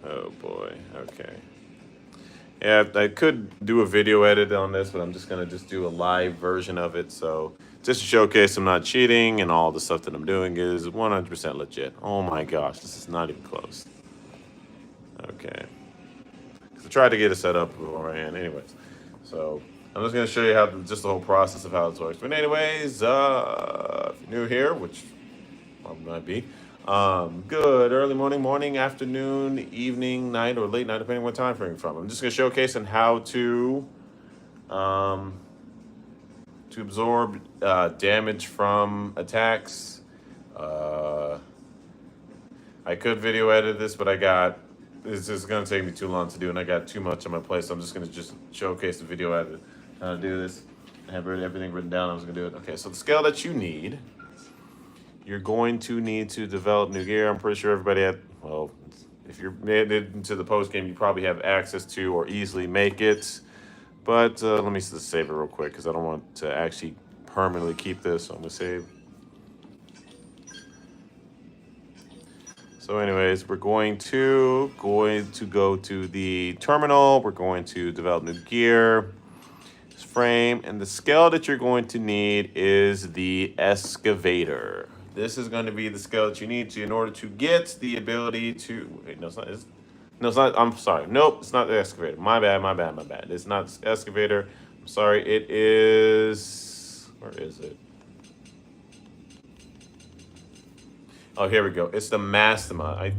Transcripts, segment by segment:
Oh boy. Okay. Yeah, I could do a video edit on this, but I'm just gonna just do a live version of it. So just to showcase I'm not cheating and all the stuff that I'm doing is 100% legit. Oh my gosh, this is not even close. Okay. 'Cause I tried to get it set up beforehand. Anyways, so I'm just gonna show you how just the whole process of how this works. But anyways, if you're new here, which probably might be, good early morning, afternoon, evening, night, or late night, depending what time frame you're from. I'm just gonna showcase on how um, to absorb damage from attacks. Uh, I could video edit this, but this is going to take me too long to do, and I got too much on my plate, so I'm just going to just showcase the video edit, how to do this. I have everything written down. I was going to do it. Okay, so the scale that you need, you're going to need to develop new gear. I'm pretty sure everybody well, if you're made it into the post game, you probably have access to or easily make it. But let me just save it real quick because I don't want to actually permanently keep this. So I'm going to save. So anyways, we're going to go to the terminal. We're going to develop new gear, frame, and the scale that you're going to need is the excavator. This is going to be the scale that you need to in order to get the ability to. Wait, no, it's not. No, it's not. I'm sorry. Nope, it's not the excavator. My bad. My bad. My bad. It's not the excavator. I'm sorry. It is. Where is it? Oh, here we go. It's the Mastema.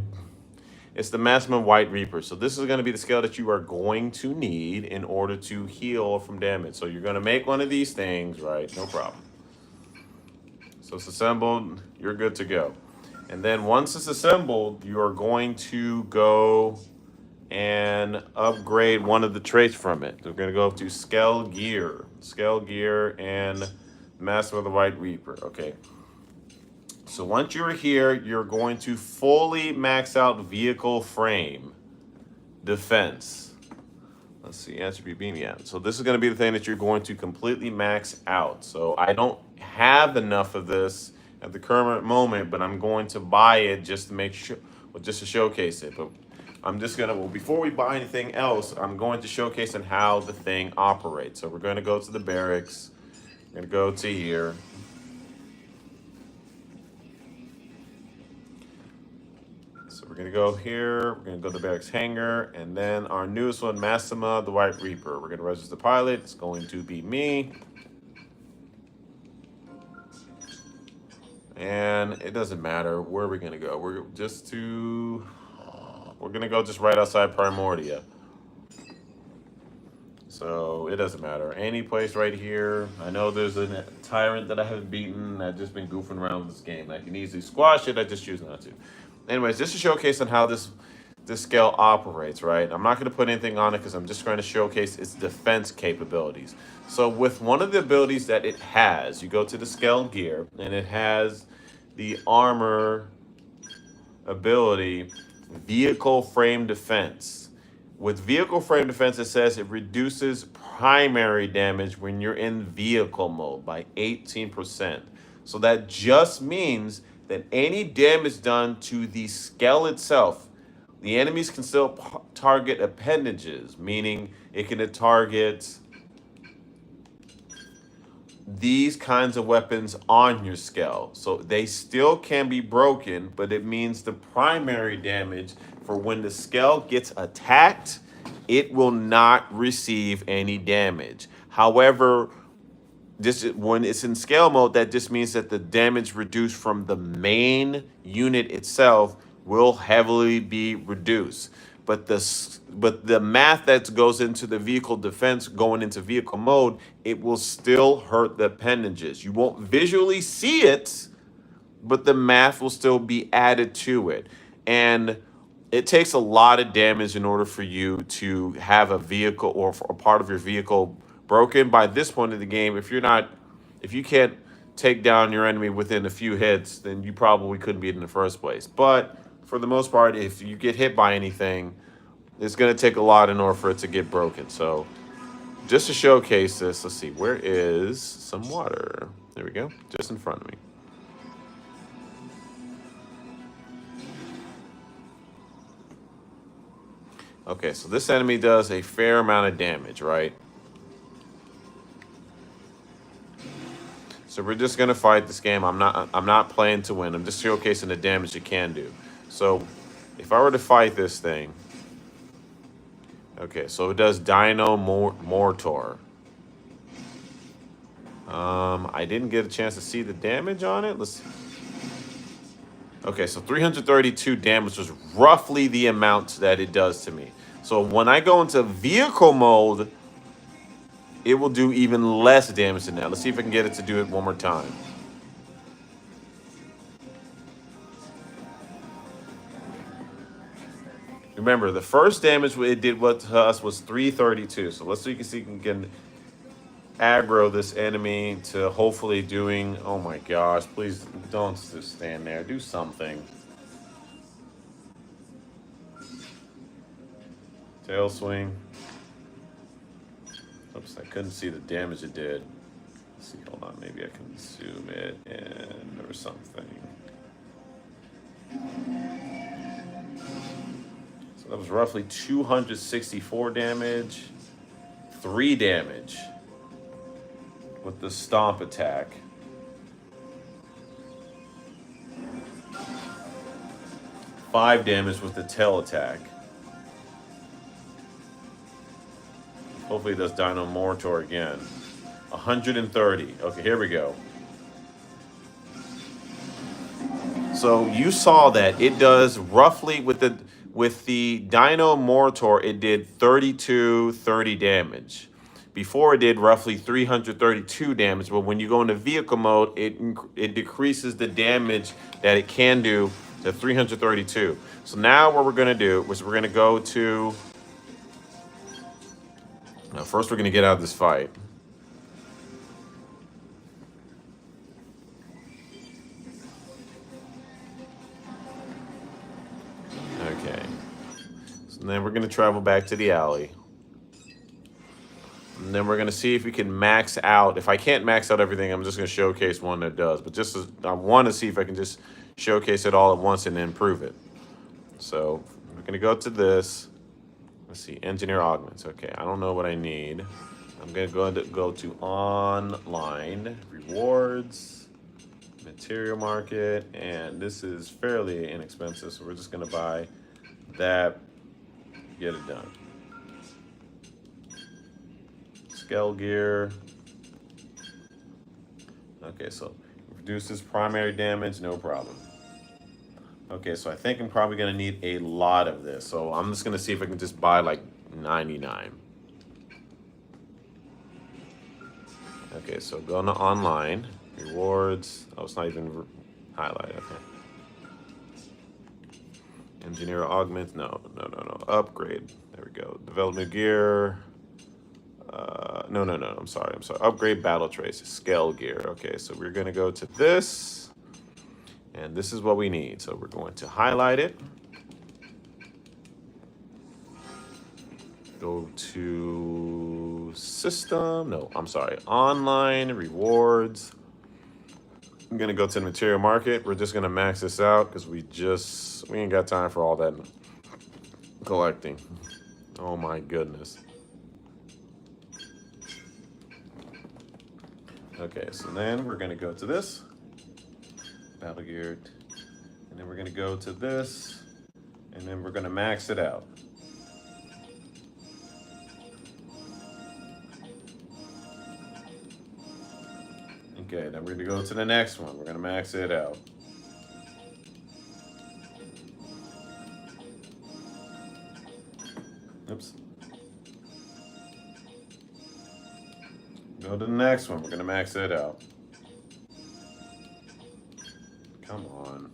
It's the Mastema White Reaper. So this is going to be the scale that you are going to need in order to heal from damage. So you're going to make one of these things, right? No problem. So it's assembled. You're good to go. And then once it's assembled, you are going to go and upgrade one of the traits from it. We're going to go up to Skell Gear, and Master of the White Reaper. Okay. So once you're here, you're going to fully max out vehicle frame defense. Let's see, attribute beam. Yeah. So this is going to be the thing that you're going to completely max out. So I don't have enough of this at the current moment, but I'm going to buy it just to make sure, well, just to showcase it. But I'm just gonna, well, before we buy anything else, I'm going to showcase on how the thing operates. So we're going to go to the barracks. We're going to go to here. So we're gonna go here, we're gonna go to the barracks hangar, and then our newest one, Mastema, the White Reaper. We're gonna register the pilot, it's going to be me. And it doesn't matter where we're gonna go. We're gonna go just right outside Primordia. So it doesn't matter. Any place right here. I know there's a tyrant that I haven't beaten. I've just been goofing around with this game. I can easily squash it, I just choose not to. Anyways, just to showcase on how this scale operates, right? I'm not going to put anything on it because I'm just going to showcase its defense capabilities. So with one of the abilities that it has, you go to the scale gear, and it has the armor ability, vehicle frame defense. With vehicle frame defense, it says it reduces primary damage when you're in vehicle mode by 18%. So that just means that any damage done to the skull itself, the enemies can still target appendages, meaning it can target these kinds of weapons on your skull. So they still can be broken, but it means the primary damage for when the skull gets attacked, it will not receive any damage. However, when it's in scale mode, that just means that the damage reduced from the main unit itself will heavily be reduced. But the math that goes into the vehicle defense going into vehicle mode, it will still hurt the appendages. You won't visually see it, but the math will still be added to it. And it takes a lot of damage in order for you to have a vehicle or a part of your vehicle broken. By this point in the game, if you can't take down your enemy within a few hits, then you probably couldn't beat it in the first place. But for the most part, if you get hit by anything, it's going to take a lot in order for it to get broken. So just to showcase this, let's see, where is some water? There we go, just in front of me. Okay, so this enemy does a fair amount of damage, right? So we're just gonna fight this game. I'm not playing to win. I'm just showcasing the damage it can do. So if I were to fight this thing, okay, so it does Dino Mortar. I didn't get a chance to see the damage on it. Let's see. Okay, so 332 damage was roughly the amount that it does to me. So when I go into vehicle mode, it will do even less damage than that. Let's see if I can get it to do it one more time. Remember, the first damage it did what to us was 332. So let's see if we can aggro this enemy to hopefully doing. Oh my gosh! Please don't just stand there. Do something. Tail swing. Oops! I couldn't see the damage it did. Let's see. Hold on. Maybe I can zoom it in or something. So that was roughly 264 damage. 3 damage with the stomp attack. 5 damage with the tail attack. Hopefully it does Dino Mortar again. 130. Okay, here we go. So you saw that it does roughly with the Dino Mortar, it did 30 damage. Before it did roughly 332 damage, but when you go into vehicle mode, it decreases the damage that it can do to 332. So now what we're gonna do is we're gonna go to. Now first we're gonna get out of this fight. Okay. So then we're gonna travel back to the alley. And then we're going to see if we can max out. If I can't max out everything, I'm just going to showcase one that does. But I want to see if I can just showcase it all at once and improve it. So we're going to go to this. Let's see, engineer augments. Okay, I don't know what I need. I'm going to go to online, rewards, material market. And this is fairly inexpensive. So we're just going to buy that, get it done. Skell gear. Okay, so reduces primary damage, no problem. Okay, so I think I'm probably gonna need a lot of this. So I'm just gonna see if I can just buy like 99. Okay, so go to online, rewards. Oh, it's not even highlight, okay. Engineer augment, no. Upgrade, there we go. Development gear. No, I'm sorry. Upgrade battle trace, scale gear. Okay, so we're gonna go to this, and this is what we need. So we're going to highlight it. Go to system. No, I'm sorry. Online rewards. I'm gonna go to the material market. We're just gonna max this out because we ain't got time for all that collecting. Oh my goodness. Okay, so then we're gonna go to this, battle gear, and then we're gonna go to this, and then we're gonna max it out. Okay, then we're gonna go to the next one. We're gonna max it out. Oops. Go to the next one. We're gonna max it out. Come on.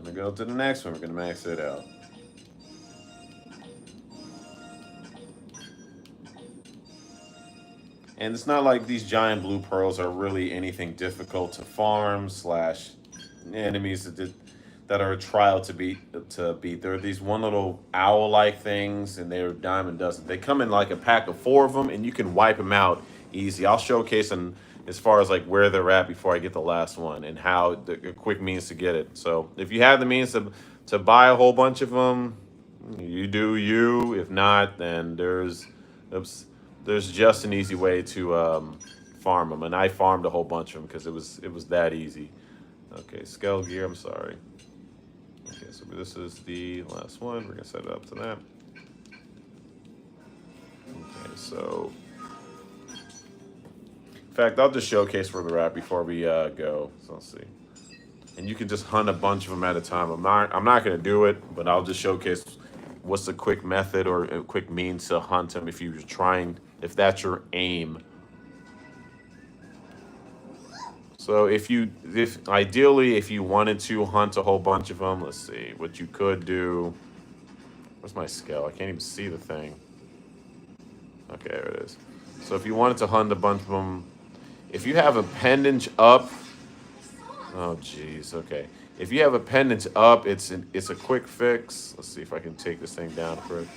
Gonna go to the next one. We're gonna max it out. And it's not like these giant blue pearls are really anything difficult to farm / enemies that are a trial to beat. There are these one little owl-like things, and they're dime a dozen. They come in like a pack of 4 of them, and you can wipe them out easy. I'll showcase and as far as like where they're at before I get the last one and how the quick means to get it. So if you have the means to buy a whole bunch of them, you do you. If not, then oops, there's just an easy way to farm them, and I farmed a whole bunch of them because it was that easy. Okay, Skell gear. I'm sorry. Okay, so this is the last one. We're gonna set it up to that. Okay, so in fact, I'll just showcase where they're at before we go. So let's see. And you can just hunt a bunch of them at a time. I'm not gonna do it, but I'll just showcase what's a quick method or a quick means to hunt them if you're trying, if that's your aim. So if ideally if you wanted to hunt a whole bunch of them, let's see what you could do. Where's my scale? I can't even see the thing. Okay, there it is. So if you wanted to hunt a bunch of them, if you have a pendant up, oh geez, okay. If you have a pendant up, it's a quick fix. Let's see if I can take this thing down quick.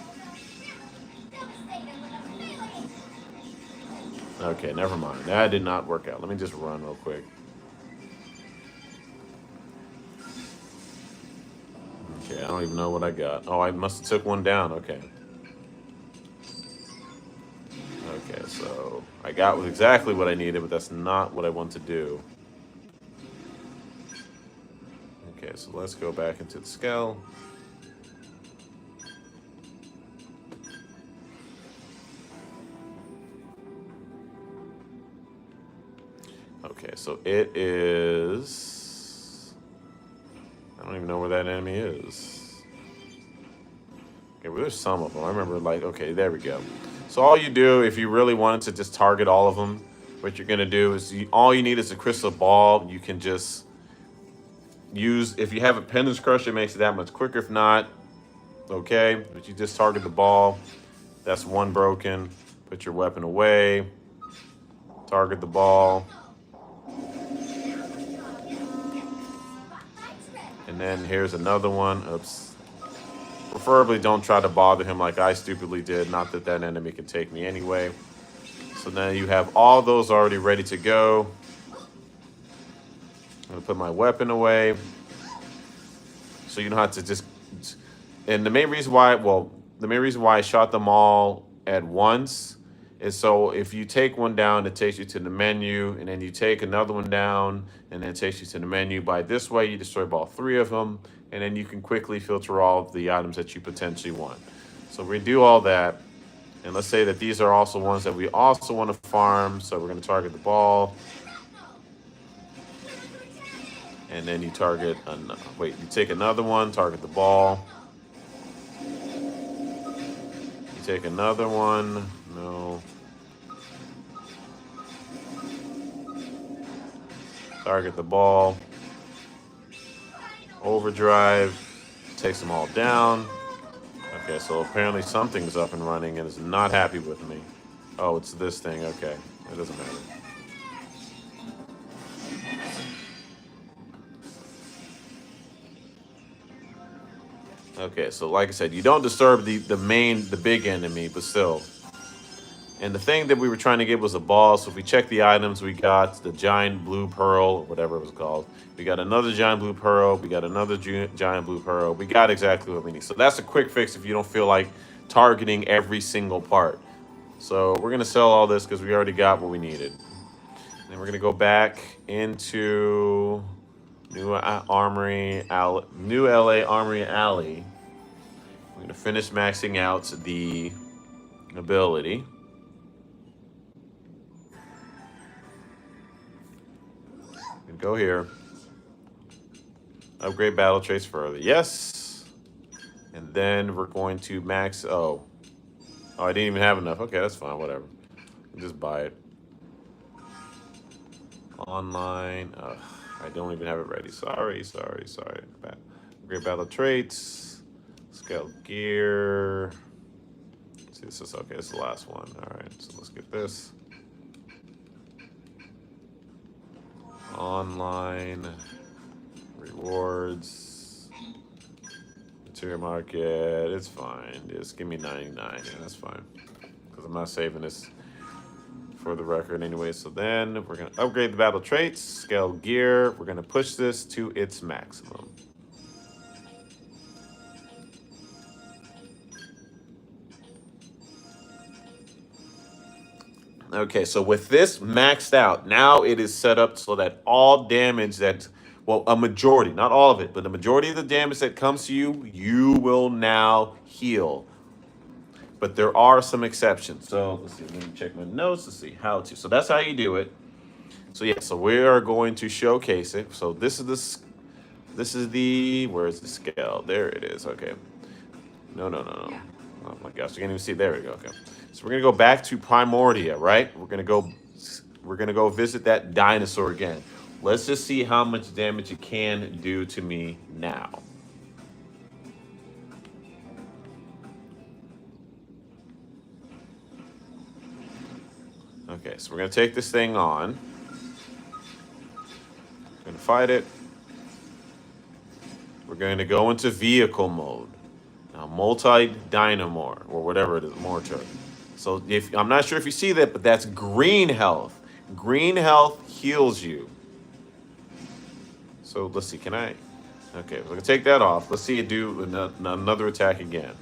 Okay, never mind. That did not work out. Let me just run real quick. Okay, I don't even know what I got. Oh, I must have took one down. Okay. Okay, so I got exactly what I needed, but that's not what I want to do. Okay, so let's go back into the Skell. Okay, so it is... I don't even know where that enemy is. Okay, well, there's some of them. I remember, like, okay, there we go. So all you do, if you really wanted to just target all of them, what you're going to do is all you need is a crystal ball. You can just use, if you have a pendant crusher, it makes it that much quicker. If not, okay, but you just target the ball. That's one broken. Put your weapon away. Target the ball. And then here's another one. Oops. Preferably don't try to bother him like I stupidly did. Not that that enemy can take me anyway. So now you have all those already ready to go. I'm going to put my weapon away. So you don't have to just... And the main reason why I shot them all at once is so if you take one down, it takes you to the menu, and then you take another one down, and then it takes you to the menu. By this way, you destroy all three of them, and then you can quickly filter all the items that you potentially want. So we do all that, and let's say that these are also ones that we also want to farm, so we're going to target the ball. And then you target, you take another one, target the ball. You take another one, no. Target the ball. Overdrive. Takes them all down. Okay, so apparently something's up and running and is not happy with me. Oh, it's this thing. Okay, it doesn't matter. Okay, so like I said, you don't disturb the big enemy, but still. And the thing that we were trying to get was a ball. So if we check the items, we got the giant blue pearl, or whatever it was called. We got another giant blue pearl. We got another giant blue pearl. We got exactly what we need. So that's a quick fix if you don't feel like targeting every single part. So we're going to sell all this because we already got what we needed. Then we're going to go back into New LA Armory Alley. We're going to finish maxing out the ability. Go here. Upgrade battle traits further. Yes. And then we're going to max. Oh, I didn't even have enough. Okay, that's fine. Whatever. Just buy it. Online. I don't even have it ready. Sorry. Upgrade battle traits. Scale gear. Let's see, this is okay. This is the last one. All right. So let's get this. Online rewards, material market. It's fine. Just give me 99. Yeah, that's fine. Because I'm not saving this for the record anyway. So then we're going to upgrade the battle traits, scale gear. We're going to push this to its maximum. Okay, so with this maxed out, now it is set up so that all damage that, well, a majority, not all of it, but the majority of the damage that comes to you, you will now heal. But there are some exceptions. So let's see, let me check my notes to see how to. So that's how you do it. So yeah, so we are going to showcase it. So this is the, where is the scale? There it is, okay. No. Oh my gosh, you can't even see. There we go. Okay, so we're gonna go back to Primordia, right? We're gonna go visit that dinosaur again. Let's just see how much damage it can do to me now. Okay, so we're gonna take this thing on. We're gonna fight it. We're going to go into vehicle mode. Now, multi-dynamore, or whatever it is, mortar. So if I'm not sure if you see that, but that's green health. Green health heals you. So let's see, can I? Okay, we're gonna take that off. Let's see it do another attack again.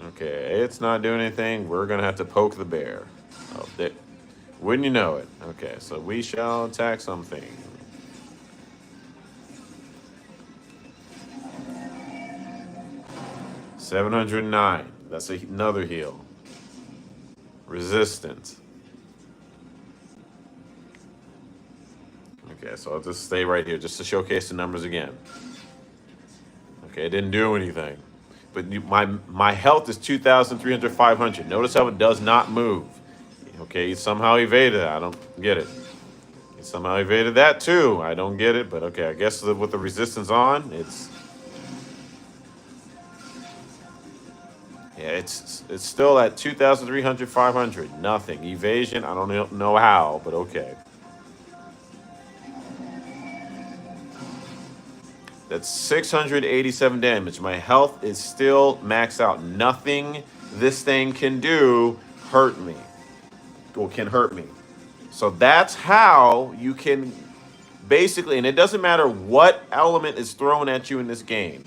Okay, it's not doing anything. We're gonna have to poke the bear. Oh, wouldn't you know it? Okay, so we shall attack something. $709. That's another heal. Resistance. Okay, so I'll just stay right here just to showcase the numbers again. Okay, it didn't do anything. But my health is 2,300, 500. Notice how it does not move. Okay, he somehow evaded it. I don't get it. He somehow evaded that too. I don't get it, but okay, I guess with the resistance on, it's... Yeah, it's still at 2,300, 500. Nothing. Evasion, I don't know how, but okay. That's 687 damage. My health is still maxed out. Nothing this thing can do hurt me. Or can hurt me. So that's how you can basically, and it doesn't matter what element is thrown at you in this game.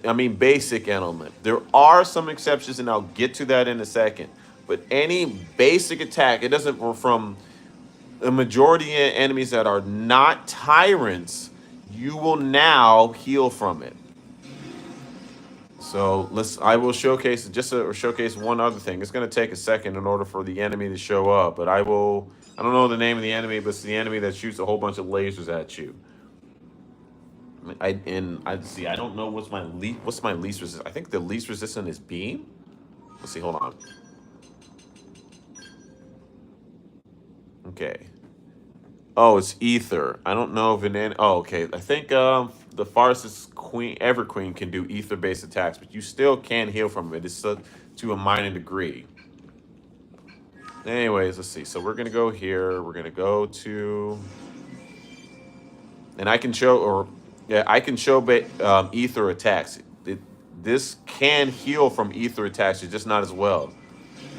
I mean, basic element. There are some exceptions, and I'll get to that in a second. But any basic attack, it doesn't, from the majority of enemies that are not tyrants, you will now heal from it. So I will showcase, showcase one other thing. It's going to take a second in order for the enemy to show up, but I don't know the name of the enemy, but it's the enemy that shoots a whole bunch of lasers at you. I don't know what's my least resistance. I think the least resistant is beam. Let's see, hold on. Okay. Oh, it's ether. I don't know if okay. I think the farthest Everqueen can do ether-based attacks, but you still can heal from it. It's to a minor degree. Anyways, let's see. So we're gonna go here. We're gonna go to, and I can show, ether attacks. This can heal from ether attacks, it's just not as well.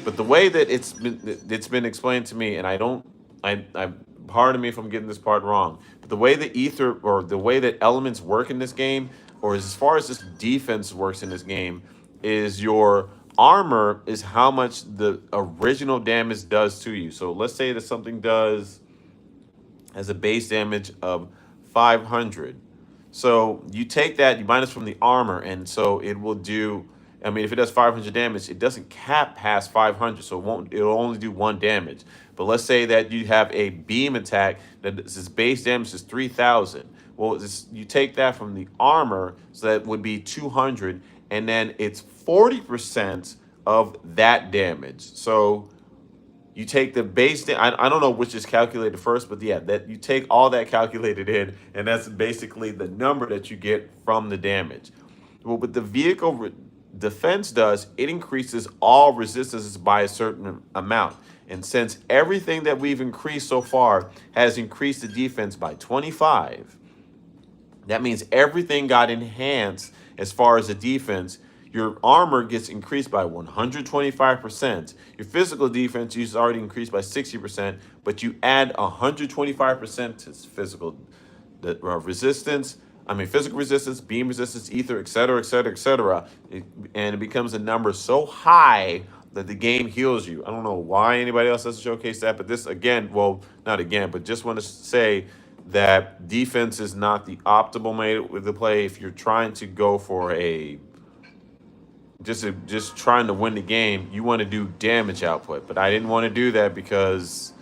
But the way that it's been explained to me, and I pardon me if I'm getting this part wrong, but the way that ether, or the way that elements work in this game, or as far as this defense works in this game, is your armor is how much the original damage does to you. So let's say that something has a base damage of 500. So you take that, you minus from the armor, and so it will do, I mean, if it does 500 damage, it doesn't cap past 500, so it'll only do 1 damage. But let's say that you have a beam attack that its base damage is 3,000. Well, you take that from the armor, so that would be 200, and then it's 40% of that damage. So you take the base, I don't know which is calculated first, but yeah, that you take all that calculated in, and that's basically the number that you get from the damage. Well, what the vehicle defense does, it increases all resistances by a certain amount. And since everything that we've increased so far has increased the defense by 25, that means everything got enhanced as far as the defense. Your armor gets increased by 125%. Your physical defense is already increased by 60%, but you add 125% to physical resistance. I mean, physical resistance, beam resistance, ether, etc., etc., etc. And it becomes a number so high that the game heals you. I don't know why anybody else doesn't showcase that, but this again, well, not again, but just want to say that defense is not the optimal way to play if you're trying to go for a just trying to win the game. You want to do damage output, but I didn't want to do that because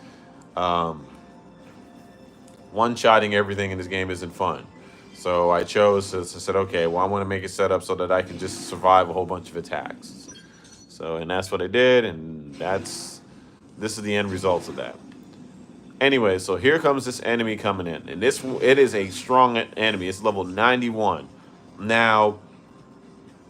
one-shotting everything in this game isn't fun. So I said, okay, well, I want to make it set up so that I can just survive a whole bunch of attacks. So, and that's what I did, and this is the end results of that. Anyway, so here comes this enemy coming in, and it is a strong enemy. It's level 91. Now,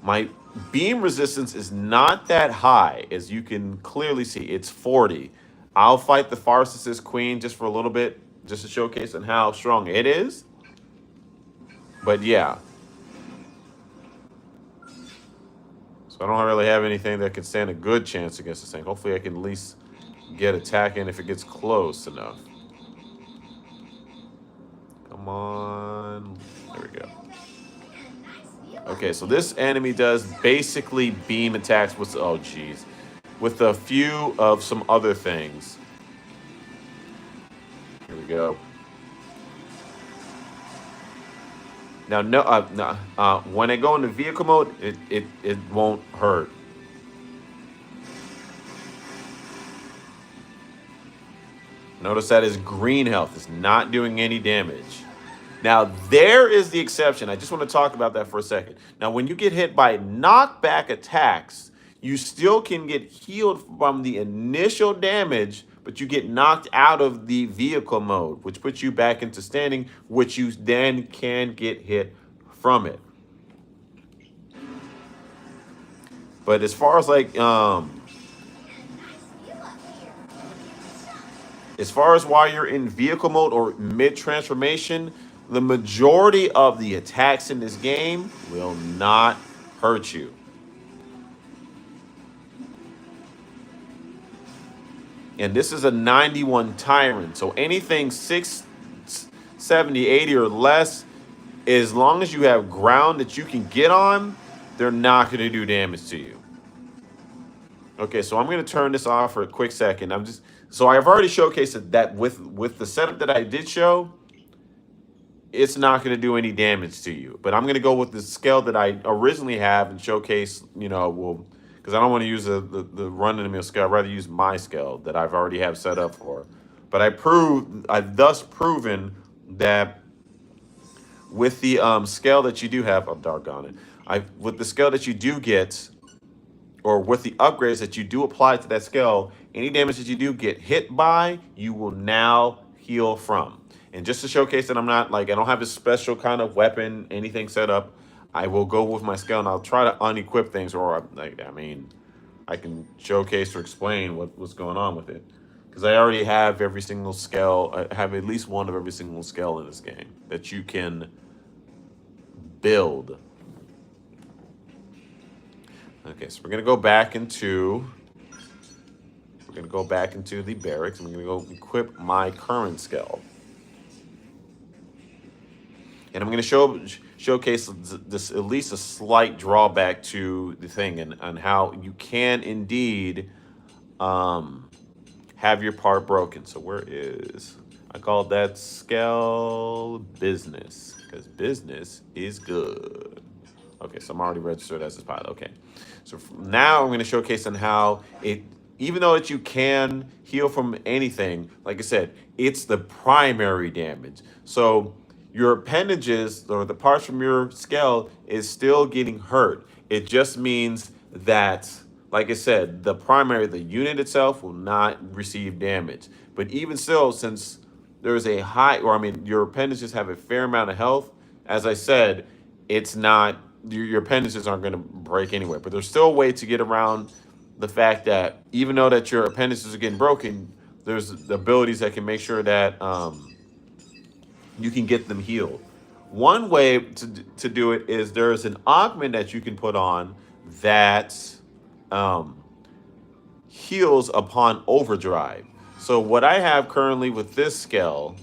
my beam resistance is not that high, as you can clearly see. It's 40. I'll fight the Pharsis Queen just for a little bit, just to showcase on how strong it is. But yeah. So I don't really have anything that can stand a good chance against this thing. Hopefully I can at least get attack in if it gets close enough. Come on. There we go. Okay, so this enemy does basically beam attacks with, oh geez, with a few of some other things. Here we go. Now, when I go into vehicle mode, it won't hurt. Notice that his green health is not doing any damage. Now, there is the exception. I just want to talk about that for a second. Now, when you get hit by knockback attacks, you still can get healed from the initial damage, but you get knocked out of the vehicle mode, which puts you back into standing, which you then can get hit from it. But as far as like, as far as while you're in vehicle mode or mid-transformation, the majority of the attacks in this game will not hurt you. And this is a 91 Tyrant. So anything 670, 80 or less, as long as you have ground that you can get on, they're not going to do damage to you. Okay, so I'm going to turn this off for a quick second. So I've already showcased that with the setup that I did show, it's not going to do any damage to you. But I'm going to go with the scale that I originally have and showcase, because I don't want to use the run-of-the-mill scale. I'd rather use my scale that I've already have set up for. But I've thus proven that with the scale that you do have, oh, doggone it. With the scale that you do get, or with the upgrades that you do apply to that scale, any damage that you do get hit by, you will now heal from. And just to showcase that I don't have a special kind of weapon, anything set up, I will go with my scale and I'll try to unequip things, or I can showcase or explain what's going on with it. Because I already have every single scale, I have at least one of every single scale in this game that you can build. Okay, so we're gonna go back into the barracks. I'm gonna go equip my current scale. And I'm going to showcase this at least a slight drawback to the thing and how you can indeed have your part broken. So I call that Skell business, because business is good. Okay, so I'm already registered as this pilot. Okay, so now I'm going to showcase on how even though that you can heal from anything, like I said, it's the primary damage. So your appendages, or the parts from your scale, is still getting hurt. It just means that, like I said, the unit itself will not receive damage. But even still, since there's your appendages have a fair amount of health, as I said, it's not, your appendages aren't going to break anyway. But there's still a way to get around the fact that even though that your appendages are getting broken, there's the abilities that can make sure that you can get them healed. One way to do it is there's an augment that you can put on that um, heals upon overdrive. So what I have currently with this Skell,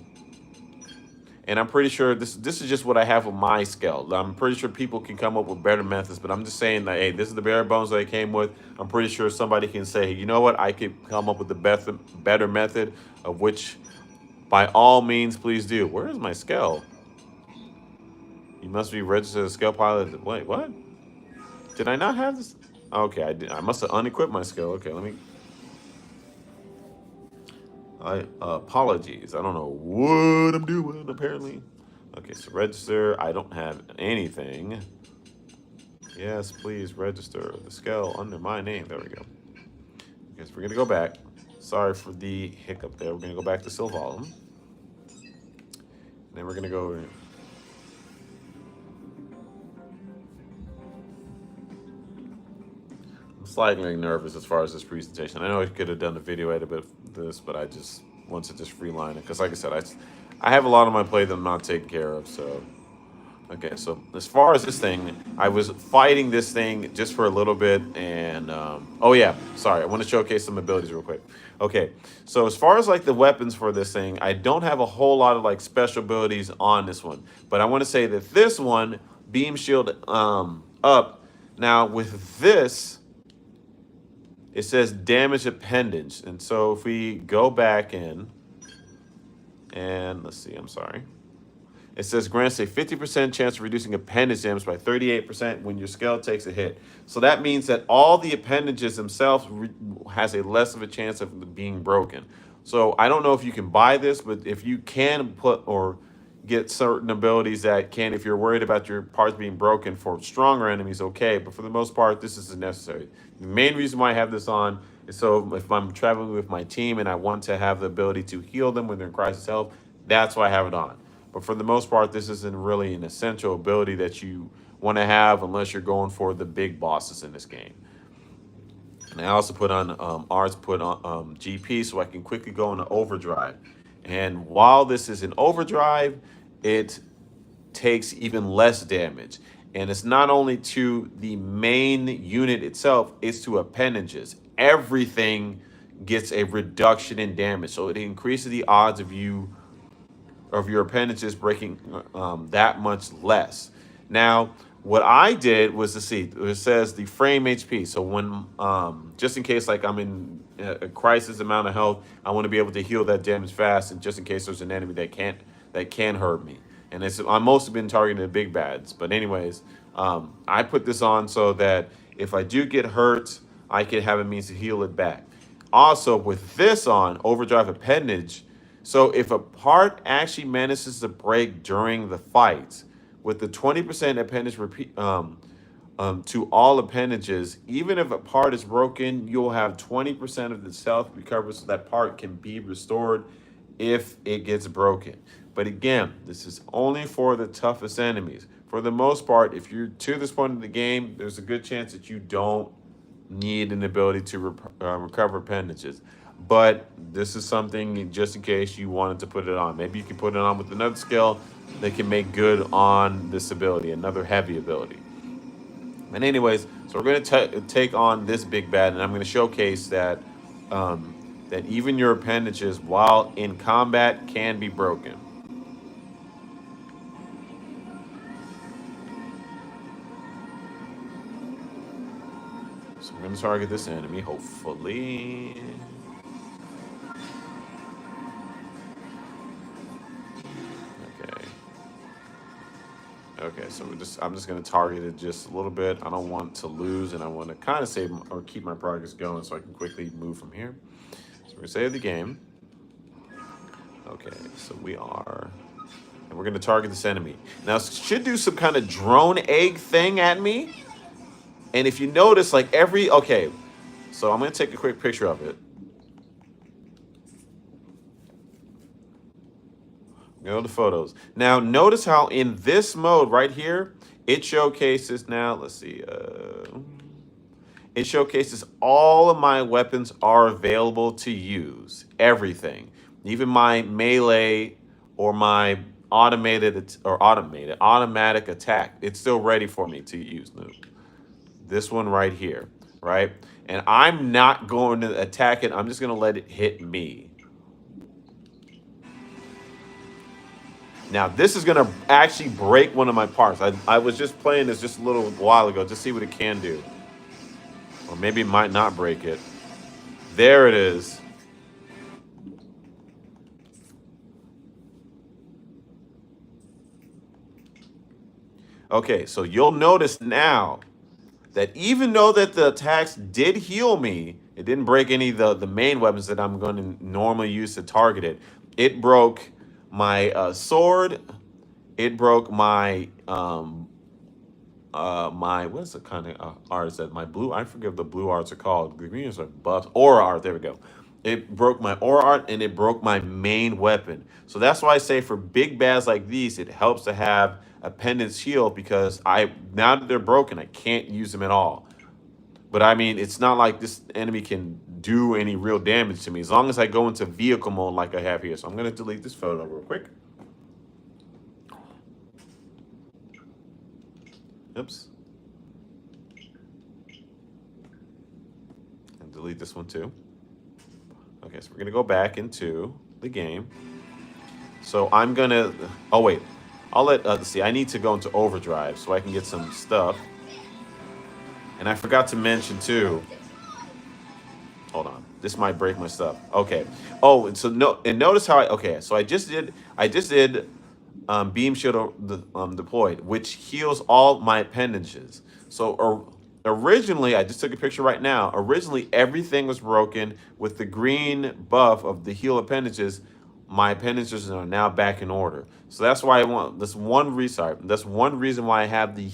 and I'm pretty sure this is just what I have with my Skell. I'm pretty sure people can come up with better methods, but I'm just saying that, hey, this is the bare bones that I came with. I'm pretty sure somebody can say, hey, you know what, I could come up with the better method, of which by all means please do. Where is my Skell? You must be registered as Skell pilot. Wait, what? Did I not have this? Okay, I did. I must have unequipped my Skell. Okay, let me. Apologies. I don't know what I'm doing. Apparently. Okay, so register. I don't have anything. Yes, please register the Skell under my name. There we go. Okay, so we're gonna go back. Sorry for the hiccup there. We're gonna go back to Sylvalum. Then we're gonna go. Slightly nervous as far as this presentation. I know I could have done a video edit of this, but I just wanted to just freeline it because, like I said, I have a lot on my plate that I'm not taking care of. So, okay. So as far as this thing, I was fighting this thing just for a little bit, and oh yeah, sorry, I want to showcase some abilities real quick. Okay, so as far as like the weapons for this thing, I don't have a whole lot of like special abilities on this one, but I want to say that this one, beam shield up. Now with this, it says damage appendage. And so if we go back in and let's see, I'm sorry. It says grants a 50% chance of reducing appendage damage by 38% when your Skell takes a hit. So that means that all the appendages themselves has a less of a chance of being broken. So I don't know if you can buy this, but if you can put or get certain abilities that can, if you're worried about your parts being broken for stronger enemies, okay. But for the most part, this isn't necessary. The main reason why I have this on is so if I'm traveling with my team and I want to have the ability to heal them when they're in crisis health, that's why I have it on. But for the most part, this isn't really an essential ability that you want to have unless you're going for the big bosses in this game. And I also put on ours put on GP so I can quickly go into overdrive. And while this is in overdrive, it takes even less damage. And it's not only to the main unit itself, it's to appendages. Everything gets a reduction in damage. So it increases the odds of your appendages breaking that much less. Now, what I did was to see, it says the frame HP. So when, just in case like I'm in a crisis amount of health, I want to be able to heal that damage fast, and just in case there's an enemy that can hurt me. And I'm mostly been targeting the big bads. But anyways, I put this on so that if I do get hurt, I can have a means to heal it back. Also, with this on, overdrive appendage, so if a part actually manages to break during the fight, with the 20% appendage to all appendages, even if a part is broken, you'll have 20% of the health recovered, so that part can be restored if it gets broken. But again, this is only for the toughest enemies. For the most part, if you're to this point in the game, there's a good chance that you don't need an ability to recover appendages. But this is something just in case you wanted to put it on. Maybe you can put it on with another skill that can make good on this ability, another heavy ability. And anyways, so we're going to take on this big bad, and I'm going to showcase that that even your appendages, while in combat, can be broken. So we're going to target this enemy, hopefully. Okay. Okay, so I'm just gonna target it just a little bit. I don't want to lose, and I want to kind of save or keep my progress going so I can quickly move from here. So we're gonna save the game. Okay, so and we're gonna target this enemy. Now it should do some kind of drone egg thing at me. And if you notice, like okay, so I'm gonna take a quick picture of it. Go to photos. Now, notice how in this mode right here, it showcases now, let's see, It showcases all of my weapons are available to use. Everything. Even my melee or my automatic attack. It's still ready for me to use. This one right here, right? And I'm not going to attack it. I'm just going to let it hit me. Now, this is going to actually break one of my parts. I was just playing this just a little while ago to see what it can do. Or maybe it might not break it. There it is. Okay, so you'll notice now that even though that the attacks did heal me, it didn't break any of the main weapons that I'm going to normally use to target it. It broke my sword. It broke my my what's the kind of art is that? My blue, I forget what the blue arts are called. The greens are buffs. Aura art. There we go. It broke my aura art and it broke my main weapon. So that's why I say for big bads like these, it helps to have a pendant shield because now that they're broken, I can't use them at all. But I mean, it's not like this enemy can do any real damage to me as long as I go into vehicle mode like I have here. So I'm gonna delete this photo real quick. Oops. And delete this one too. Okay, so we're gonna go back into the game. So I'm gonna, oh wait, I'll let's see, I need to go into overdrive so I can get some stuff. And I forgot to mention too, hold on, this might break my stuff. Okay, oh, and so notice how so I just did beam shield deployed, which heals all my appendages. So originally, I just took a picture right now. Originally, everything was broken with the green buff of the heal appendages. My appendages are now back in order. So that's why I want that's one reason why I have the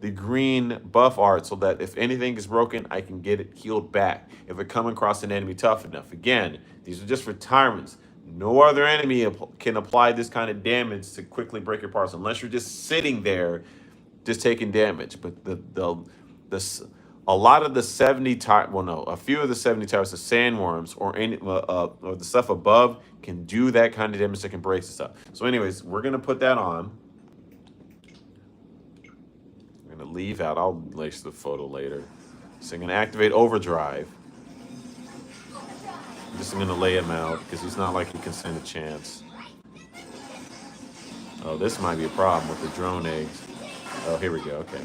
green buff art, so that if anything is broken, I can get it healed back if I come across an enemy tough enough. Again, these are just retirements. No other enemy can apply this kind of damage to quickly break your parts unless you're just sitting there, just taking damage. But a lot of the 70 type, well, no, a few of the 70 types of sandworms or the stuff above can do that kind of damage that can break stuff. So, anyways, we're gonna put that on. I'm gonna leave out. I'll lace the photo later. So I'm gonna activate overdrive. I'm just gonna lay him out because he's not like he can stand a chance. Oh, this might be a problem with the drone eggs. Oh, here we go. Okay.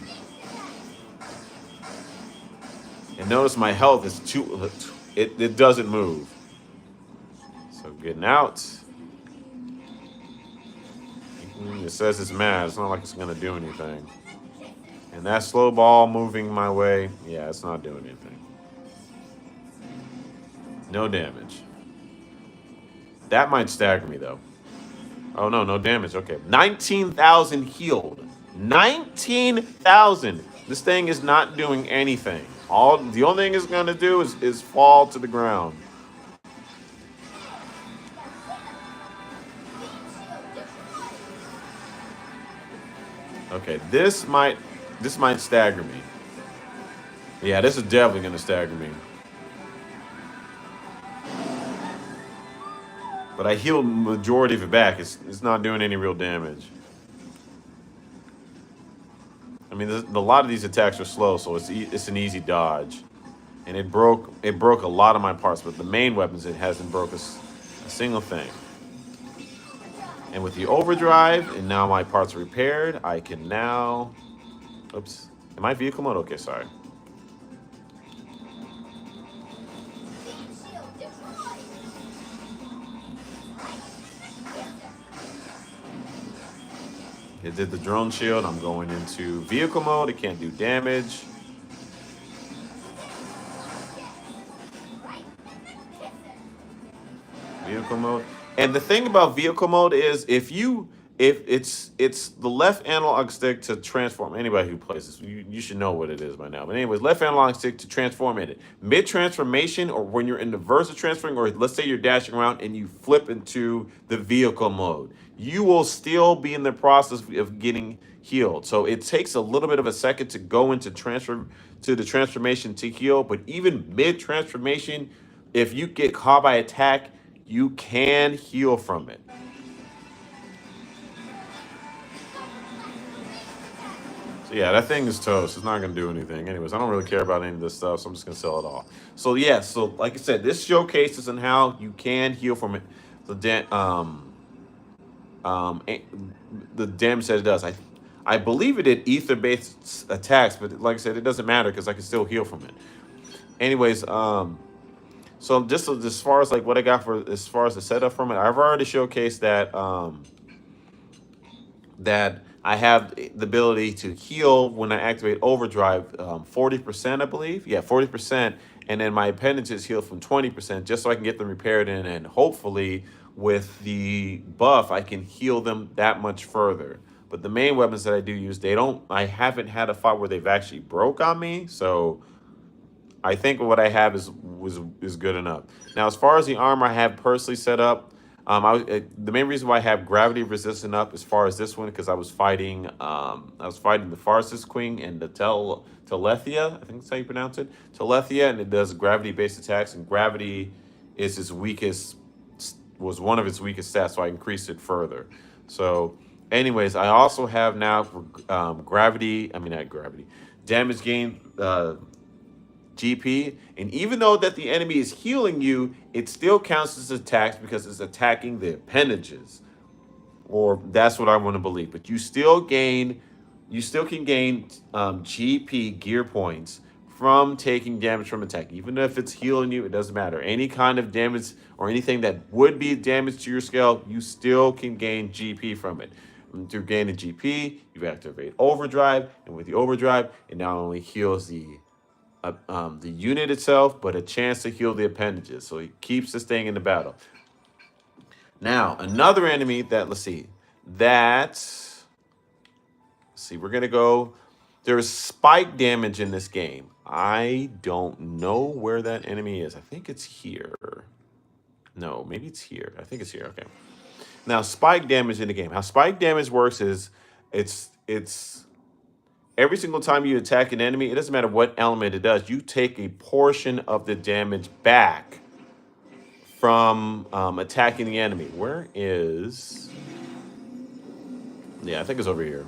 And notice my health is it doesn't move. So getting out. It says it's mad. It's not like it's gonna do anything. And that slow ball moving my way, yeah, it's not doing anything. No damage. That might stagger me though. Oh no, no damage. Okay. 19,000 healed. 19,000. This thing is not doing anything. The only thing it's gonna do is fall to the ground. Okay, this might stagger me. Yeah, this is definitely gonna stagger me. But I healed majority of it back. It's not doing any real damage. I mean, a lot of these attacks are slow, so it's an easy dodge. And it broke a lot of my parts, but the main weapons, it hasn't broke a single thing. And with the overdrive, and now my parts are repaired, I can now, oops, am I vehicle mode? Okay, sorry. It did the drone shield. I'm going into vehicle mode. It can't do damage. Vehicle mode. And the thing about vehicle mode is if you if it's the left analog stick to transform. Anybody who plays this, you should know what it is by now. But anyways, left analog stick to transform in it. Mid transformation, or when you're in the verse of transferring, or let's say you're dashing around and you flip into the vehicle mode, you will still be in the process of getting healed. So it takes a little bit of a second to go into transfer to the transformation to heal. But even mid transformation, if you get caught by attack, you can heal from it. So yeah, that thing is toast. It's not gonna do anything. Anyways, I don't really care about any of this stuff, so I'm just gonna sell it all. So yeah, so like I said, this showcases on how you can heal from it. The eh, the damage that it does. I believe it did ether-based attacks, but like I said, it doesn't matter because I can still heal from it. Anyways, so just as far as like what I got for as far as the setup from it, I've already showcased that I have the ability to heal when I activate overdrive 40%, I believe. Yeah, 40%. And then my appendages heal from 20% just so I can get them repaired in. And hopefully, with the buff, I can heal them that much further. But the main weapons that I do use, I haven't had a fight where they've actually broke on me. So I think what I have is good enough. Now, as far as the armor I have personally set up, the main reason why I have gravity resistant up as far as this one because I was fighting the Farsis Queen and the Telethia, I think that's how you pronounce it, Telethia, and it does gravity based attacks, and gravity is its weakest was one of its weakest stats, so I increased it further. So, anyways, I also have now for not gravity, damage gain. GP, and even though that the enemy is healing you, it still counts as attacks because it's attacking the appendages, or that's what I want to believe. But you still can gain GP gear points from taking damage from attack, even if it's healing you. It doesn't matter. Any kind of damage or anything that would be damage to your scale, you still can gain GP from it. And through gaining GP, you activate overdrive, and with the overdrive, it not only heals the unit itself, but a chance to heal the appendages. So he keeps this thing in the battle. Now, another enemy that, we're going to go, there's spike damage in this game. I don't know where that enemy is. I think it's here. No, maybe it's here. I think it's here. Okay. Now, spike damage in the game. How spike damage works is it's every single time you attack an enemy, it doesn't matter what element it does, you take a portion of the damage back from attacking the enemy. Where is... Yeah, I think it's over here.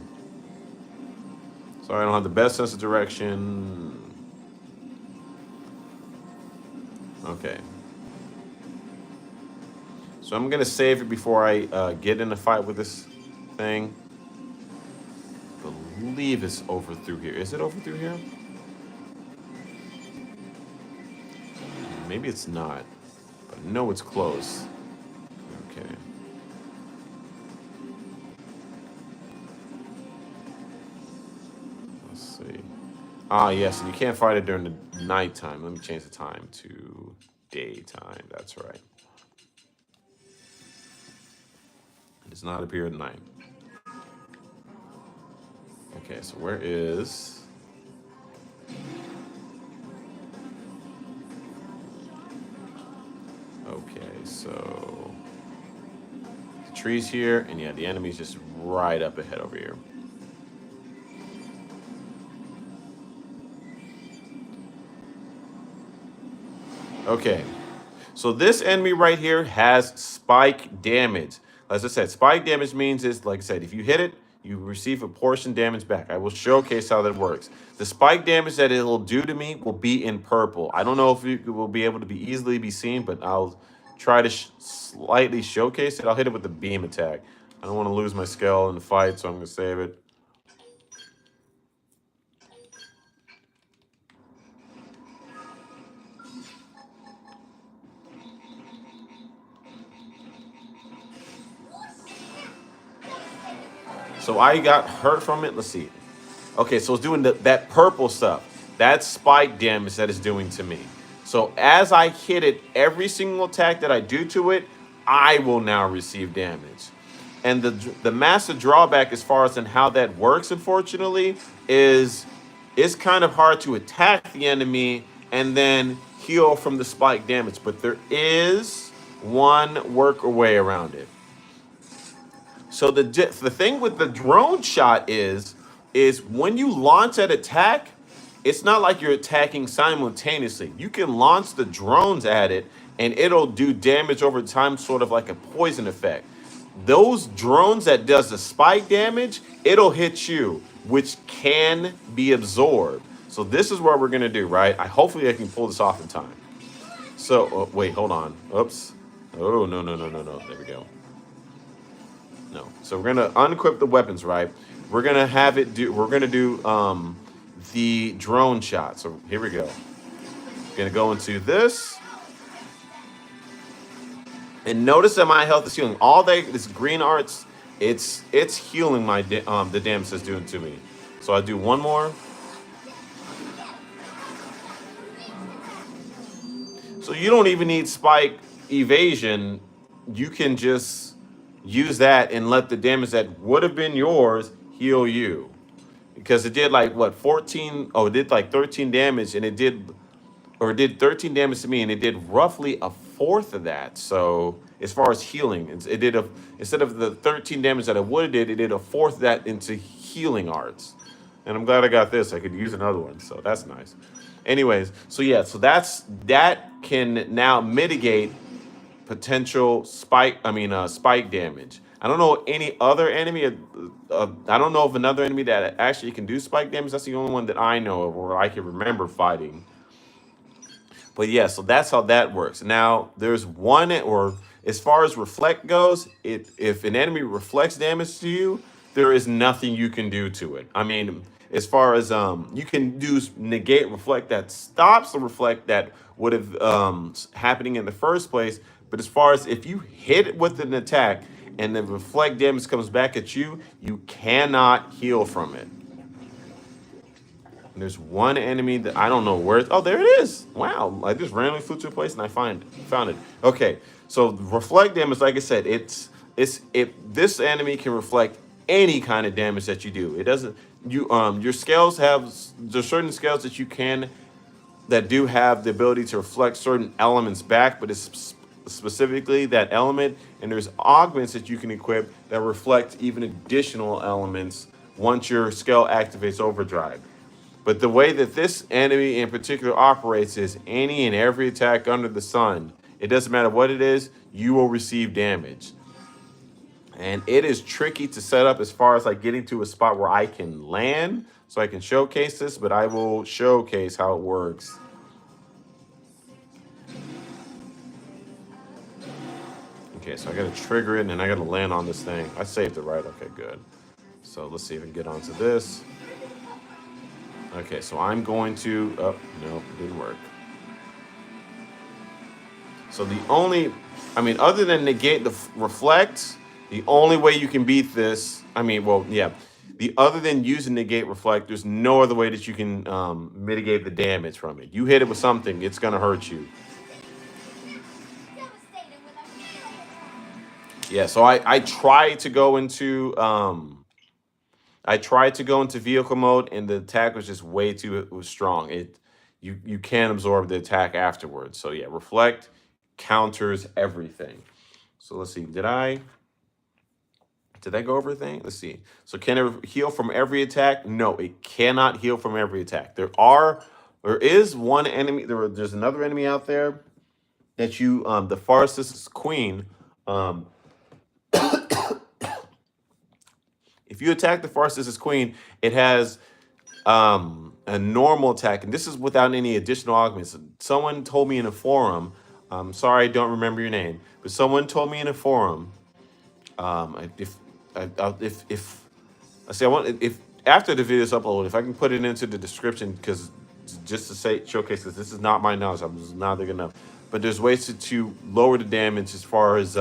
Sorry, I don't have the best sense of direction. Okay. So I'm going to save it before I get in a fight with this thing. I believe it's over through here. Is it over through here? Maybe it's not, but I know it's close. Okay. Let's see. Ah, yes, and you can't fight it during the nighttime. Let me change the time to daytime. That's right. It does not appear at night. Okay, so where is... Okay, so... the tree's here, and yeah, the enemy's just right up ahead over here. Okay, so this enemy right here has spike damage. As I said, spike damage means is, like I said, if you hit it, you receive a portion damage back. I will showcase how that works. The spike damage that it will do to me will be in purple. I don't know if it will be able to be easily be seen, but I'll try to slightly showcase it. I'll hit it with the beam attack. I don't want to lose my Skell in the fight, so I'm going to save it. So I got hurt from it. Let's see. Okay, so it's doing that purple stuff. That's spike damage that it's doing to me. So as I hit it, every single attack that I do to it, I will now receive damage. And the massive drawback as far as in how that works, unfortunately, is it's kind of hard to attack the enemy and then heal from the spike damage. But there is one way around it. So the thing with the drone shot is when you launch that attack, it's not like you're attacking simultaneously. You can launch the drones at it and it'll do damage over time, sort of like a poison effect. Those drones that does the spike damage, it'll hit you, which can be absorbed. So this is what we're gonna do, right? Hopefully I can pull this off in time. So wait, hold on. Oops. Oh no. There we go. No. So we're gonna unequip the weapons, right? We're gonna have it do. We're gonna do the drone shot. So here we go. Gonna go into this, and notice that my health is healing. All this green arts, it's healing my the damage it's doing to me. So I do one more. So you don't even need spike evasion. You can just use that and let the damage that would have been yours heal you. Because it did like what, 14? Oh, it did like 13 damage, and it did 13 damage to me, and it did roughly a fourth of that. So as far as healing, it did instead of the 13 damage that it would have did, it did a fourth of that into healing arts. And I'm glad I got this. I could use another one, so that's nice. Anyways, so yeah, so that can now mitigate potential spike damage. I don't know any other enemy. I don't know of another enemy that actually can do spike damage. That's the only one that I know of or I can remember fighting. But yeah, so that's how that works. Now there's one, or as far as reflect goes, if an enemy reflects damage to you, there is nothing you can do to it. I mean, as far as you can do negate reflect that stops the reflect that would have happening in the first place. But as far as if you hit it with an attack and the reflect damage comes back at you, you cannot heal from it. And there's one enemy that I don't know where. Oh, there it is. Wow, I just randomly flew to a place and I found it. Okay, so reflect damage, like I said, this enemy can reflect any kind of damage that you do. It doesn't. Your scales there's certain scales that do have the ability to reflect certain elements back, but it's specifically that element. And there's augments that you can equip that reflect even additional elements once your scale activates overdrive. But the way that this enemy in particular operates is any and every attack under the sun, it doesn't matter what it is, you will receive damage. And it is tricky to set up as far as like getting to a spot where I can land so I can showcase this, but I will showcase how it works. Okay, so I gotta trigger it and then I gotta land on this thing. I saved it, right? Okay, good. So let's see if we can get onto this. Okay, so I'm going to, oh, no, it didn't work. So other than negate the reflect, the only way you can beat this, other than using negate reflect, there's no other way that you can mitigate the damage from it. You hit it with something, it's gonna hurt you. Yeah, so I tried to go into vehicle mode, and the attack was just way too strong. You can't absorb the attack afterwards. So yeah, reflect counters everything. So let's see, did I go over everything? Let's see. So can it heal from every attack? No, it cannot heal from every attack. There is one enemy. There's another enemy out there that the Pharsis Queen. If you attack the Pharsis Queen, it has a normal attack, and this is without any additional augments. Someone told me in a forum. I'm sorry, I don't remember your name, but someone told me in a forum. If after the video is uploaded, if I can put it into the description, because just to showcase this is not my knowledge. I'm just not big enough. But there's ways to lower the damage as far as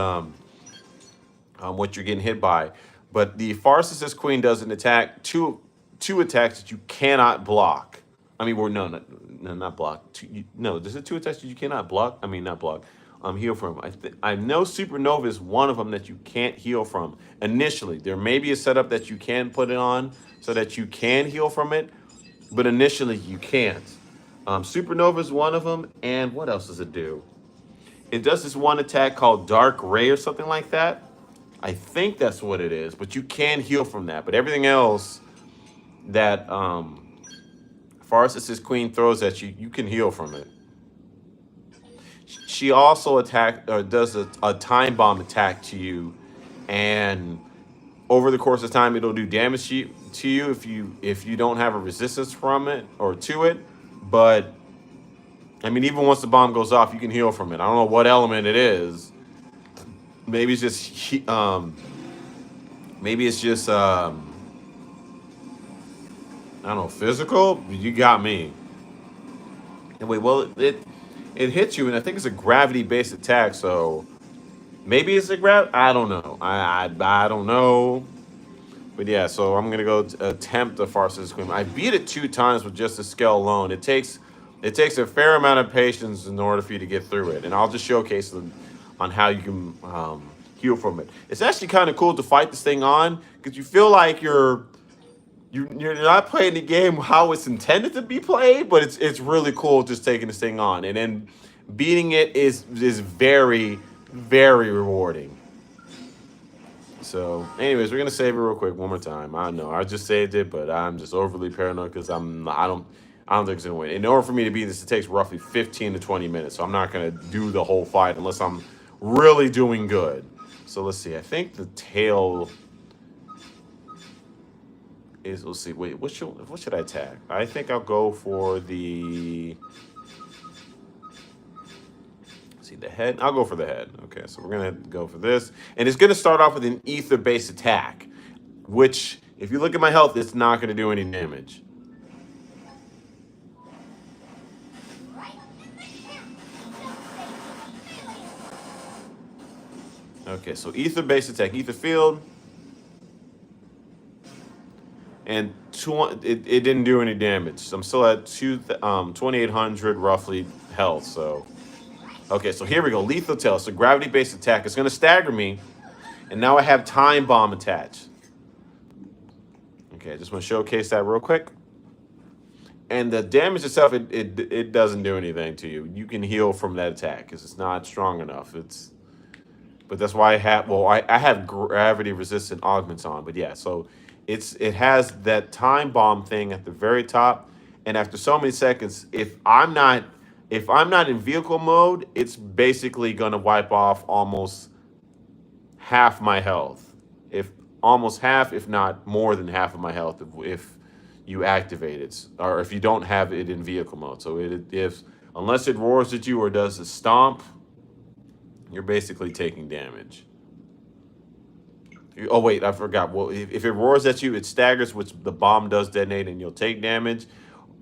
what you're getting hit by. But the Pharsis Queen does an attack, two attacks that you cannot block. I mean, not block. There's two attacks that you cannot block. I mean, not block. heal from. I know Supernova is one of them that you can't heal from initially. There may be a setup that you can put it on so that you can heal from it, but initially you can't. Supernova is one of them, and what else does it do? It does this one attack called Dark Ray or something like that. I think that's what it is, but you can heal from that. But everything else that Pharsis' Queen throws at you, you can heal from it. She also does a time bomb attack to you, and over the course of time, it'll do damage to you if you don't have a resistance from it or to it. But I mean, even once the bomb goes off, you can heal from it. I don't know what element it is. Maybe it's just I don't know, physical. You got me. Anyway, well, it hits you, and I think it's a gravity-based attack. So maybe it's a I don't know. I don't know. But yeah, so I'm gonna go attempt the Pharsis' Queen. I beat it 2 times with just the Skell alone. It takes a fair amount of patience in order for you to get through it, and I'll just showcase on how you can heal from it. It's actually kind of cool to fight this thing on because you feel like you're not playing the game how it's intended to be played, but it's really cool just taking this thing on, and then beating it is very, very rewarding. So, anyways, we're gonna save it real quick one more time. I know I just saved it, but I'm just overly paranoid because I don't think it's gonna win. In order for me to beat this, it takes roughly 15 to 20 minutes. So I'm not gonna do the whole fight unless I'm really doing good. So let's see. I think the tail is. Let's see. Wait, what should I attack? I think I'll go for the. See the head. I'll go for the head. Okay, so we're gonna go for this, and it's gonna start off with an ether-based attack, which, if you look at my health, it's not gonna do any damage. Okay, so ether-based attack, ether field, and it didn't do any damage. So I'm still at 2,800 roughly health. So. Okay, so here we go. Lethal Tail. It's a gravity-based attack. It's going to stagger me. And now I have Time Bomb attached. Okay, I just want to showcase that real quick. And the damage itself, it doesn't do anything to you. You can heal from that attack because it's not strong enough. But that's why I have gravity-resistant augments on. But yeah, so it has that Time Bomb thing at the very top. And after so many seconds, if I'm not in vehicle mode, it's basically going to wipe off almost half my health. If almost half, if not more than half of my health, if you activate it, or if you don't have it in vehicle mode. So unless it roars at you or does a stomp, you're basically taking damage. Oh wait, I forgot. Well, if it roars at you, it staggers, which the bomb does detonate, and you'll take damage.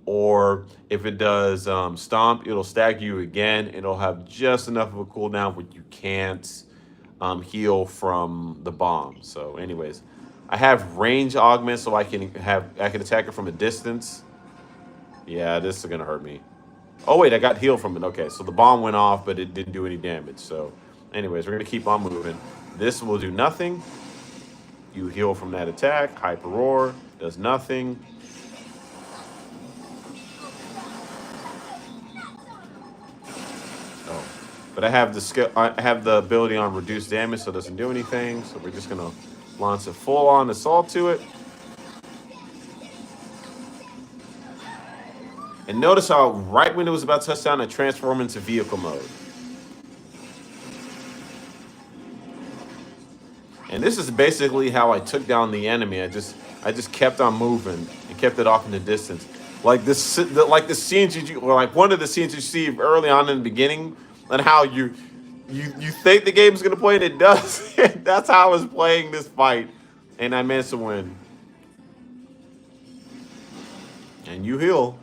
Or if it does stomp, it'll stagger you again. It'll have just enough of a cooldown where you can't heal from the bomb. So anyways, I have range augments so I can attack it from a distance. Yeah, this is gonna hurt me. Oh wait, I got healed from it. Okay, so the bomb went off, but it didn't do any damage. So anyways, we're gonna keep on moving. This will do nothing. You heal from that attack. Hyper Roar does nothing. But I have the ability on reduced damage, so it doesn't do anything. So we're just gonna launch a full-on assault to it. And notice how right when it was about to touch down, it transformed into vehicle mode. And this is basically how I took down the enemy. I just kept on moving and kept it off in the distance. Like the scenes one of the scenes you see early on in the beginning. And how you think the game's gonna play and it does. That's how I was playing this fight, and I managed to win. And you heal.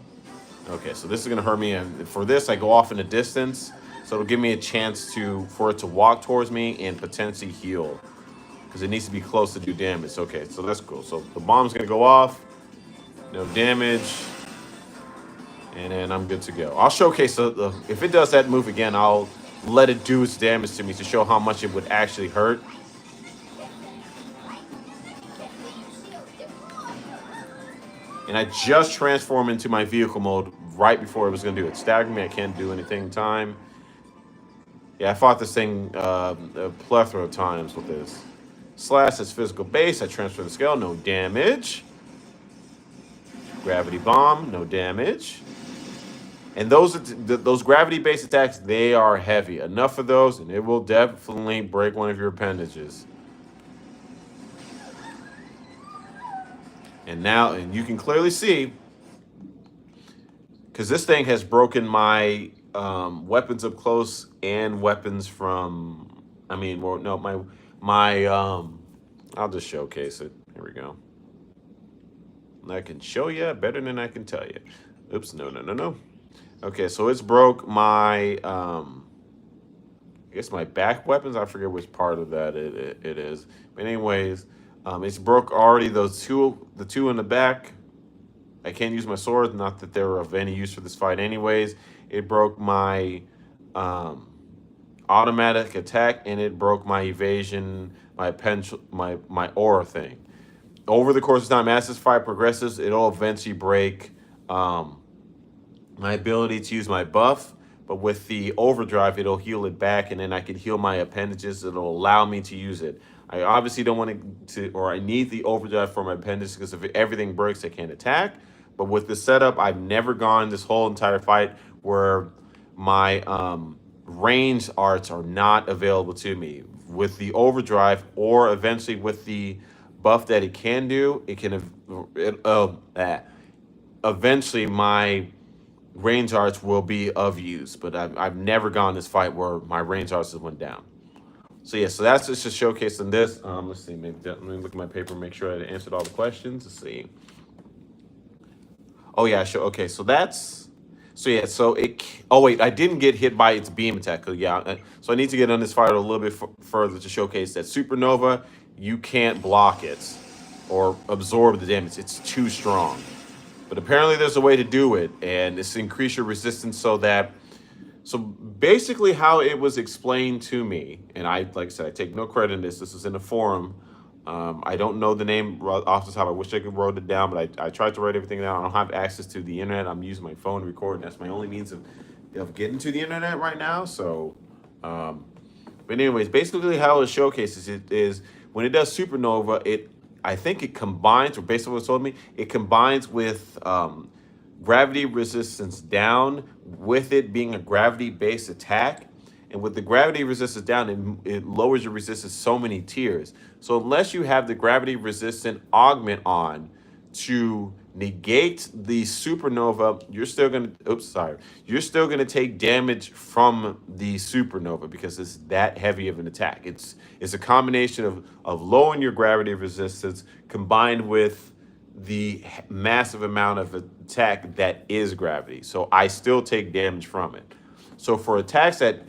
Okay, so this is gonna hurt me, and for this I go off in the distance, so it'll give me a chance for it to walk towards me and potentially heal, because it needs to be close to do damage. Okay, so that's cool. So the bomb's gonna go off, no damage. And then I'm good to go. I'll showcase if it does that move again, I'll let it do its damage to me to show how much it would actually hurt. And I just transformed into my vehicle mode right before it was going to do it. Staggered me. I can't do anything in time. Yeah, I fought this thing a plethora of times with this. Slash is physical base. I transfer the scale. No damage. Gravity bomb. No damage. And those gravity-based attacks, they are heavy. Enough of those, and it will definitely break one of your appendages. And now, and you can clearly see, because this thing has broken my weapons up close and weapons from, I mean, well, no, my I'll just showcase it. Here we go. I can show you better than I can tell you. Oops, no. Okay, so it's broke my, I guess my back weapons. I forget which part of that it is. But anyways, it's broke already the two in the back. I can't use my sword. Not that they're of any use for this fight anyways. It broke my automatic attack, and it broke my evasion, my aura thing. Over the course of time, as this fight progresses, it'll eventually break my ability to use my buff, but with the overdrive, it'll heal it back, and then I can heal my appendages. It'll allow me to use it. I obviously don't want or I need the overdrive for my appendages, because if everything breaks, I can't attack. But with the setup, I've never gone this whole entire fight where my range arts are not available to me. With the overdrive, or eventually with the buff that it can do, eventually my range arts will be of use. But I've never gone this fight where my range arts went down. So yeah, so that's just a showcase in this. Let's see, let me look at my paper, make sure I answered all the questions. Let's see. Oh yeah, sure. Okay, so oh wait, I didn't get hit by its beam attack. So I need to get on this fight a little bit further to showcase that supernova, you can't block it or absorb the damage. It's too strong. But apparently there's a way to do it, and it's to increase your resistance so basically how it was explained to me, and like I said, I take no credit in this. This is in a forum. I don't know the name off the top. I wish I could wrote it down, but I tried to write everything down. I don't have access to the internet. I'm using my phone to record, and that's my only means of getting to the internet right now. So, but anyways, basically how it showcases it is when it does supernova, I think it combines, or based on what it told me, it combines with gravity resistance down, with it being a gravity-based attack. And with the gravity resistance down, it lowers your resistance so many tiers. So unless you have the gravity resistant augment on to negate the supernova, you're still gonna take damage from the supernova, because it's that heavy of an attack. It's a combination of lowering your gravity resistance combined with the massive amount of attack that is gravity. So I still take damage from it. So for attacks that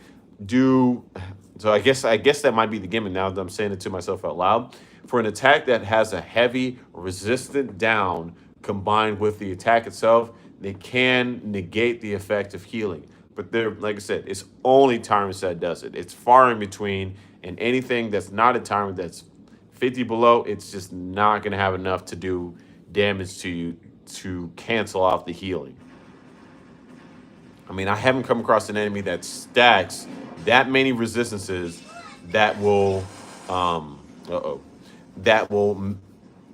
I guess that might be the gimmick now that I'm saying it to myself out loud. For an attack that has a heavy resistant down combined with the attack itself, they can negate the effect of healing. But like I said, it's only tyrants that does it. It's far in between, and anything that's not a tyrant that's 50 below, it's just not going to have enough to do damage to you to cancel off the healing. I mean, I haven't come across an enemy that stacks that many resistances that will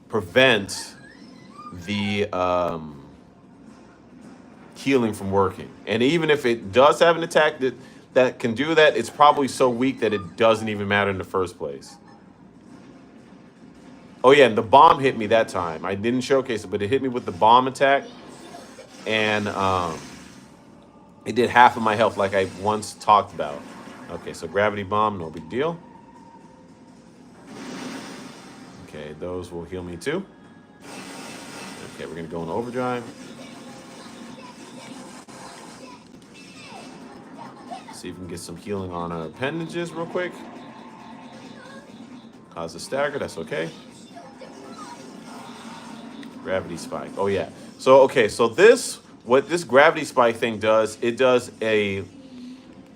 prevent the healing from working. And even if it does have an attack that can do that, it's probably so weak that it doesn't even matter in the first place. Oh yeah, and the bomb hit me that time. I didn't showcase it, but it hit me with the bomb attack, and it did half of my health, like I once talked about. Okay, so gravity bomb, no big deal. Okay, those will heal me too. Okay, we're gonna go into overdrive. See if we can get some healing on our appendages real quick. Cause a stagger, that's okay. Gravity spike. Oh yeah. So okay, so what this gravity spike thing does, it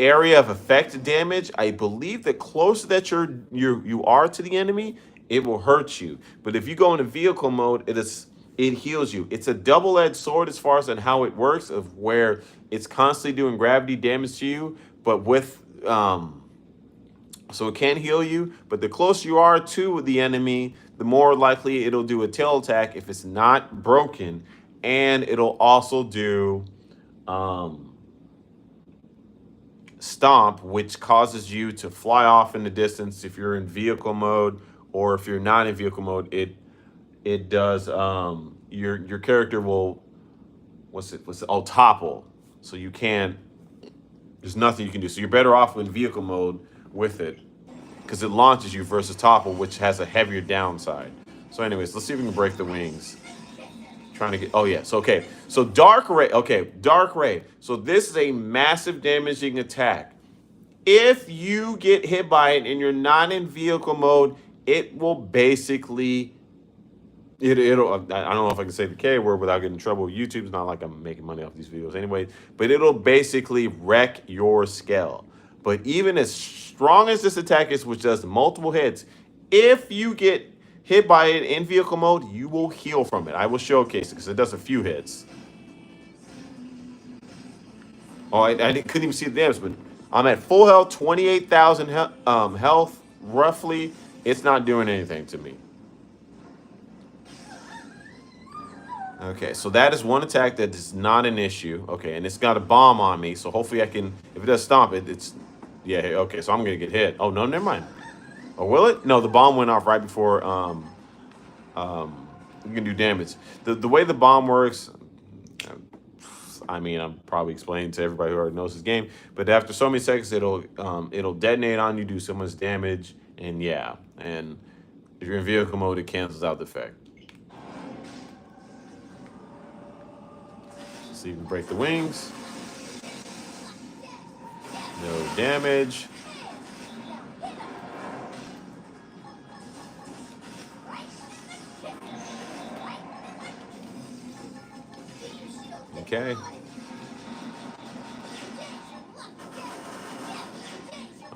area of effect damage, I believe the closer that you are to the enemy, it will hurt you. But if you go into vehicle mode, it heals you. It's a double-edged sword as far as on how it works, of where it's constantly doing gravity damage to you, but with so it can heal you, but the closer you are to the enemy, the more likely it'll do a tail attack if it's not broken, and it'll also do stomp, which causes you to fly off in the distance if you're in vehicle mode, or if you're not in vehicle mode, it does your character will topple, so you can't. There's nothing you can do. So you're better off in vehicle mode with it, because it launches you versus topple, which has a heavier downside. So anyways, let's see if we can break the wings. Trying to get, oh yes, okay. So dark ray, okay, dark ray. So this is a massive damaging attack. If you get hit by it and you're not in vehicle mode, it will basically, it'll, I don't know if I can say the K word without getting in trouble. YouTube's not like I'm making money off these videos anyway, but it'll basically wreck your Skell. But even as strong as this attack is, which does multiple hits, if you get hit by it in vehicle mode, you will heal from it. I will showcase it because it does a few hits. Oh, I couldn't even see the damage, but I'm at full health, 28,000 health, roughly. It's not doing anything to me. Okay, so that is one attack that is not an issue. Okay, and it's got a bomb on me, so hopefully I can, if it does stomp it, it's, yeah, okay, so I'm going to get hit. Oh, no, never mind. Or will it? No, the bomb went off right before you can do damage. The way the bomb works, I mean, I'm probably explaining to everybody who already knows this game, but after so many seconds, it'll detonate on you, do so much damage, and yeah. And if you're in vehicle mode, it cancels out the effect. So you can break the wings. No damage. Okay.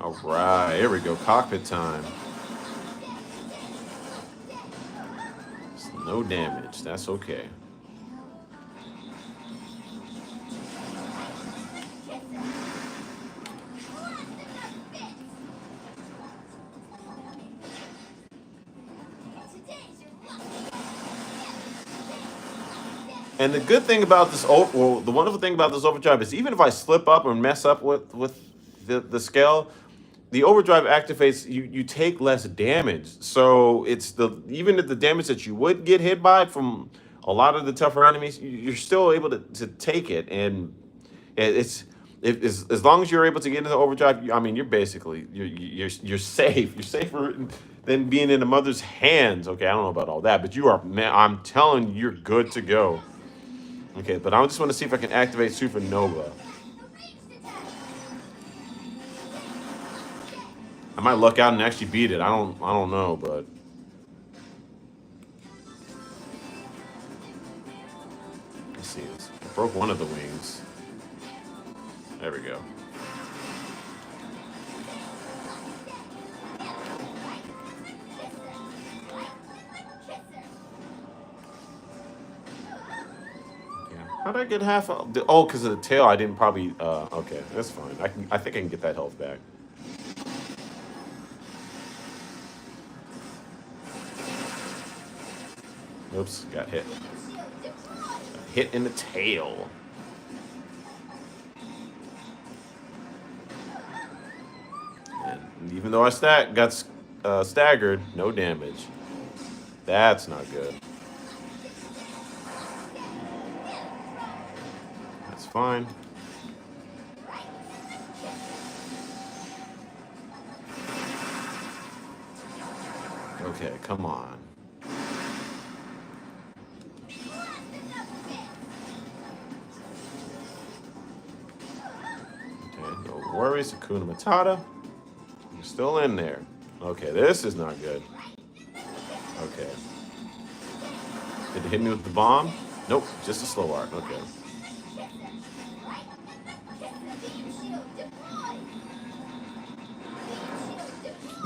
All right, here we go. Cockpit time. No damage. That's okay. And the good thing about this, well, the wonderful thing about this overdrive is even if I slip up or mess up with the Skell, the overdrive activates, you take less damage. So it's even if the damage that you would get hit by from a lot of the tougher enemies, you're still able to take it. And as long as you're able to get into the overdrive, I mean, you're basically you're safe. You're safer than being in a mother's hands. Okay, I don't know about all that, but you are, man, I'm telling you, you're good to go. Okay, but I just want to see if I can activate Supernova. I might luck out and actually beat it. I don't know, but let's see. I broke one of the wings. There we go. How'd I get half? Oh, because of the tail, I didn't probably. Okay, that's fine. I think I can get that health back. Oops, got hit. Got hit in the tail. And even though I got staggered, no damage. That's not good. That's fine. Okay, come on. Okay, no worries, Hakuna Matata. You're still in there. Okay, this is not good. Okay. Did it hit me with the bomb? Nope, just a slow art. Okay.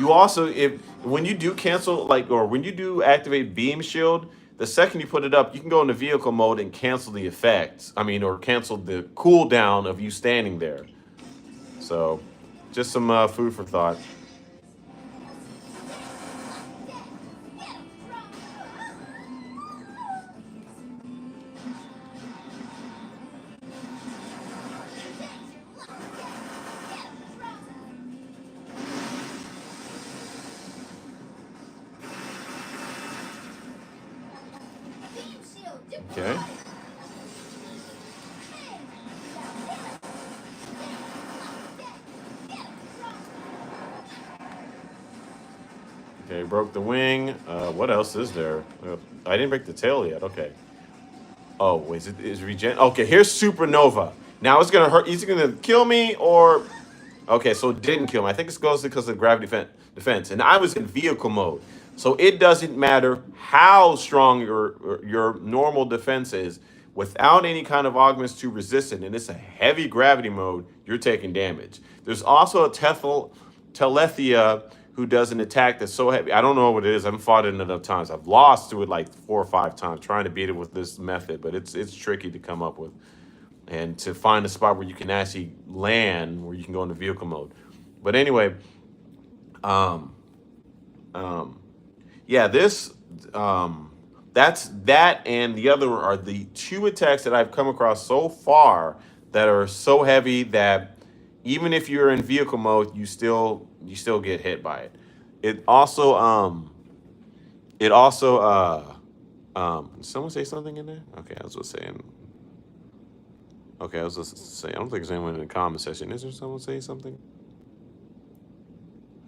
You also, if when you do cancel, like, or when you do activate beam shield, the second you put it up, you can go into vehicle mode and cancel the effects. I mean, or cancel the cooldown of you standing there. So, just some food for thought. Okay. Okay, broke the wing. What else is there? I didn't break the tail yet. Okay. Oh, wait, is regen? Okay, here's supernova. Now it's gonna hurt. Is it gonna kill me or? Okay, so it didn't kill me. I think it goes because of gravity defense, and I was in vehicle mode, so it doesn't matter how strong your normal defense is. Without any kind of augments to resist it, and it's a heavy gravity mode, you're taking damage. There's also a Telethia who does an attack that's so heavy. I don't know what it is. I haven't fought it enough times. I've lost to it like 4 or 5 times trying to beat it with this method, but it's tricky to come up with and to find a spot where you can actually land, where you can go into vehicle mode. But anyway, um, um, yeah, this that's that, and the other are the two attacks that I've come across so far that are so heavy that even if you're in vehicle mode, you still get hit by it. It also did someone say something in there? Okay, I was just saying. Okay, I was just saying. I don't think there's anyone in the comment section. Is there someone saying something?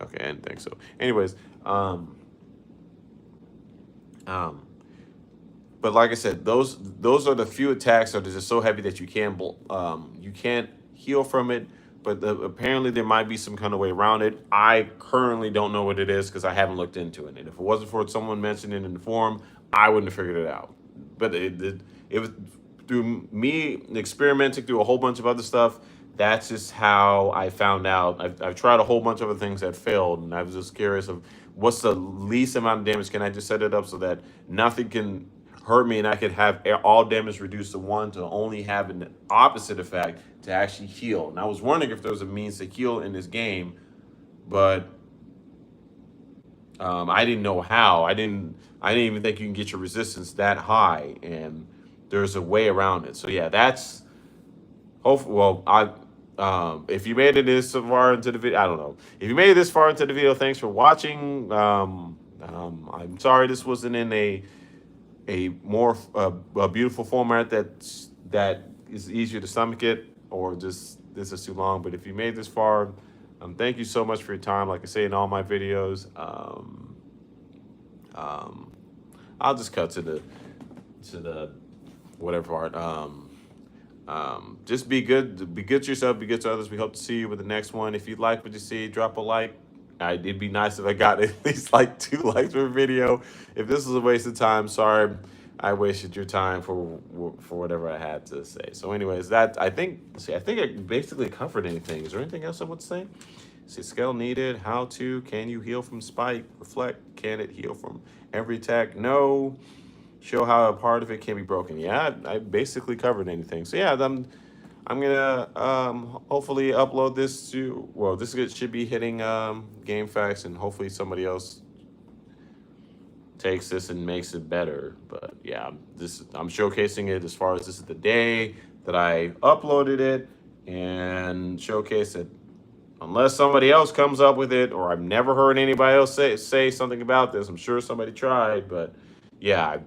Okay, I didn't think so. Anyways, um, but like I said, those are the few attacks that are just so heavy that you can't heal from it. But apparently there might be some kind of way around it. I currently don't know what it is because I haven't looked into it. And if it wasn't for someone mentioning it in the forum, I wouldn't have figured it out. But it was through me experimenting through a whole bunch of other stuff. That's just how I found out. I've tried a whole bunch of other things that failed, and I was just curious of what's the least amount of damage. Can I just set it up so that nothing can hurt me, and I could have all damage reduced to one to only have an opposite effect to actually heal. And I was wondering if there was a means to heal in this game, but I didn't know how. I didn't even think you can get your resistance that high, and there's a way around it. So yeah, that's hopefully. Well, if you made it this far into the video, I don't know. If you made it this far into the video, thanks for watching. I'm sorry this wasn't in a more a beautiful format that is easier to stomach it, or just this is too long. But if you made this far, thank you so much for your time. Like I say in all my videos, um, I'll just cut to the whatever part. Just be good to yourself, be good to others. We hope to see you with the next one. If you like what you see, drop a like. It'd be nice if I got at least like 2 likes per video. If this was a waste of time, sorry, I wasted your time for whatever I had to say. So, anyways, that I think. See, I think I basically covered anything. Is there anything else I would say? See, Skell needed. How to? Can you heal from spike? Reflect. Can it heal from every attack? No. Show how a part of it can be broken. Yeah, I basically covered anything. So yeah, I'm gonna hopefully upload this to, well, should be hitting GameFAQs, and hopefully somebody else takes this and makes it better. But yeah, I'm showcasing it as far as this is the day that I uploaded it, and showcase it unless somebody else comes up with it, or I've never heard anybody else say something about this. I'm sure somebody tried, but yeah,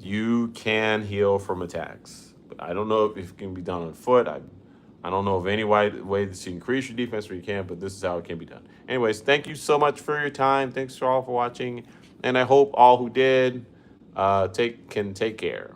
you can heal from attacks. But I don't know if it can be done on foot. I don't know of any way to increase your defense where you can, but this is how it can be done. Anyways, thank you so much for your time. Thanks for all for watching, and I hope all who did can take care.